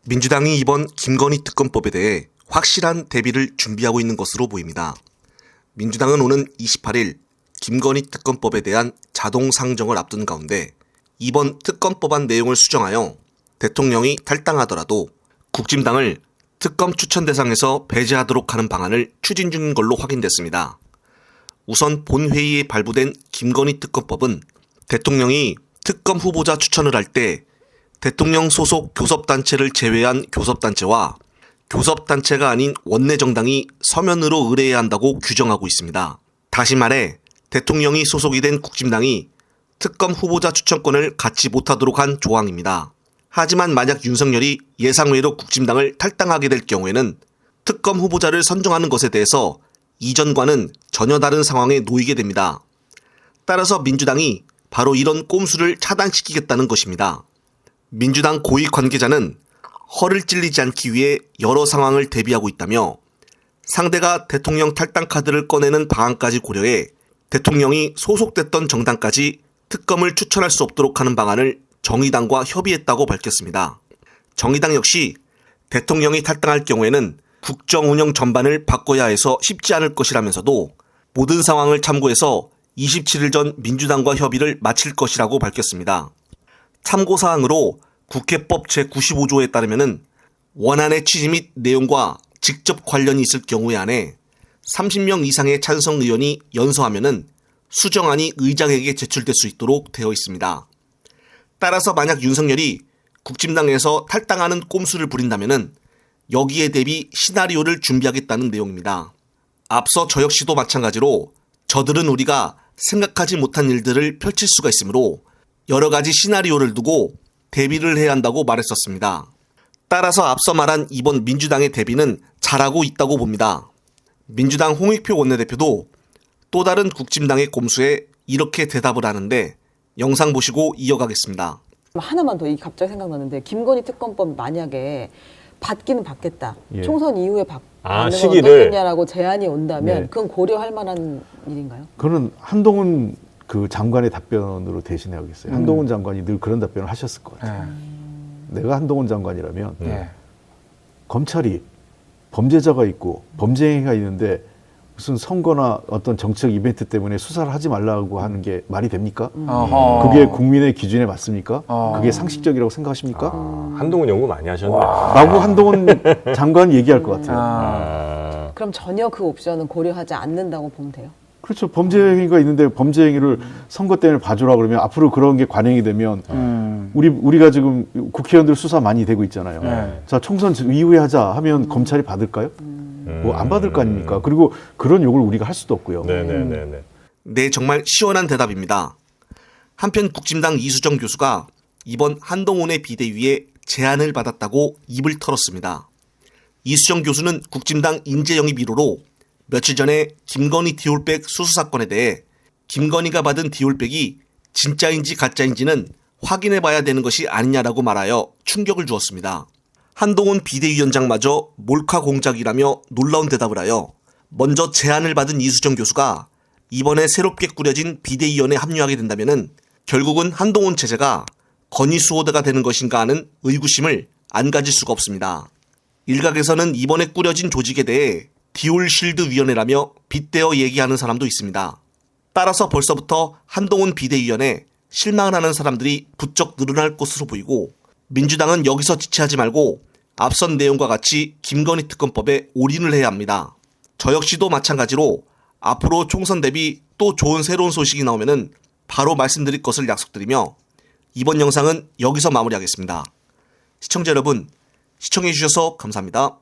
민주당이 이번 김건희 특검법에 대해 확실한 대비를 준비하고 있는 것으로 보입니다. 민주당은 오는 28일 김건희 특검법에 대한 자동 상정을 앞둔 가운데 이번 특검법안 내용을 수정하여 대통령이 탈당하더라도 국진당을 특검 추천 대상에서 배제하도록 하는 방안을 추진 중인 걸로 확인됐습니다. 우선 본회의에 발부된 김건희 특검법은 대통령이 특검 후보자 추천을 할 때 대통령 소속 교섭단체를 제외한 교섭단체와 교섭단체가 아닌 원내정당이 서면으로 의뢰해야 한다고 규정하고 있습니다. 다시 말해 대통령이 소속이 된 국진당이 특검 후보자 추천권을 갖지 못하도록 한 조항입니다. 하지만 만약 윤석열이 예상외로 국진당을 탈당하게 될 경우에는 특검 후보자를 선정하는 것에 대해서 이전과는 전혀 다른 상황에 놓이게 됩니다. 따라서 민주당이 바로 이런 꼼수를 차단시키겠다는 것입니다. 민주당 고위 관계자는 허를 찔리지 않기 위해 여러 상황을 대비하고 있다며 상대가 대통령 탈당 카드를 꺼내는 방안까지 고려해 대통령이 소속됐던 정당까지 특검을 추천할 수 없도록 하는 방안을 정의당과 협의했다고 밝혔습니다. 정의당 역시 대통령이 탈당할 경우에는 국정 운영 전반을 바꿔야 해서 쉽지 않을 것이라면서도 모든 상황을 참고해서 27일 전 민주당과 협의를 마칠 것이라고 밝혔습니다. 참고사항으로 국회법 제95조에 따르면 원안의 취지 및 내용과 직접 관련이 있을 경우에 한해 30명 이상의 찬성 의원이 연서하면 수정안이 의장에게 제출될 수 있도록 되어 있습니다. 따라서 만약 윤석열이 국진당에서 탈당하는 꼼수를 부린다면 여기에 대비 시나리오를 준비하겠다는 내용입니다. 앞서 저 역시도 마찬가지로 저들은 우리가 생각하지 못한 일들을 펼칠 수가 있으므로 여러 가지 시나리오를 두고 대비를 해야 한다고 말했었습니다. 따라서 앞서 말한 이번 민주당의 대비는 잘하고 있다고 봅니다. 민주당 홍익표 원내대표도 또 다른 국진당의 꼼수에 이렇게 대답을 하는데 영상 보시고 이어가겠습니다. 하나만 더 갑자기 생각나는데 김건희 특검법 만약에 받기는 받겠다. 예. 총선 이후에 받는 건 시기를. 어떻겠냐라고 제안이 온다면 네. 그건 고려할 만한 일인가요? 그거는 한동훈 그 장관의 답변으로 대신해야겠어요. 한동훈 장관이 늘 그런 답변을 하셨을 것 같아요. 내가 한동훈 장관이라면 검찰이 범죄자가 있고 범죄 행위가 있는데 무슨 선거나 어떤 정책 이벤트 때문에 수사를 하지 말라고 하는 게 말이 됩니까? 그게 국민의 기준에 맞습니까? 그게 상식적이라고 생각하십니까? 한동훈 연구 많이 하셨네. 라고 한동훈 장관이 얘기할 것 같아요. 그럼 전혀 그 옵션은 고려하지 않는다고 보면 돼요? 그렇죠. 범죄 행위가 있는데 범죄 행위를 선거 때문에 봐주라 그러면 앞으로 그런 게 관행이 되면 우리가 지금 국회의원들 수사 많이 되고 있잖아요. 자, 총선 이후에 하자 하면 검찰이 받을까요? 뭐 안 받을 거 아닙니까? 그리고 그런 욕을 우리가 할 수도 없고요. 네, 정말 시원한 대답입니다. 한편 국진당 이수정 교수가 이번 한동훈의 비대위에 제안을 받았다고 입을 털었습니다. 이수정 교수는 국진당 인재영입 1호로 며칠 전에 김건희 디올백 수수 사건에 대해 김건희가 받은 디올백이 진짜인지 가짜인지는 확인해봐야 되는 것이 아니냐라고 말하여 충격을 주었습니다. 한동훈 비대위원장마저 몰카 공작이라며 놀라운 대답을 하여 먼저 제안을 받은 이수정 교수가 이번에 새롭게 꾸려진 비대위원회에 합류하게 된다면 결국은 한동훈 체제가 건의수호대가 되는 것인가 하는 의구심을 안 가질 수가 없습니다. 일각에서는 이번에 꾸려진 조직에 대해 디올실드 위원회라며 빗대어 얘기하는 사람도 있습니다. 따라서 벌써부터 한동훈 비대위원회 실망을 하는 사람들이 부쩍 늘어날 것으로 보이고 민주당은 여기서 지체하지 말고 앞선 내용과 같이 김건희 특검법에 올인을 해야 합니다. 저 역시도 마찬가지로 앞으로 총선 대비 또 좋은 새로운 소식이 나오면 바로 말씀드릴 것을 약속드리며 이번 영상은 여기서 마무리하겠습니다. 시청자 여러분, 시청해주셔서 감사합니다.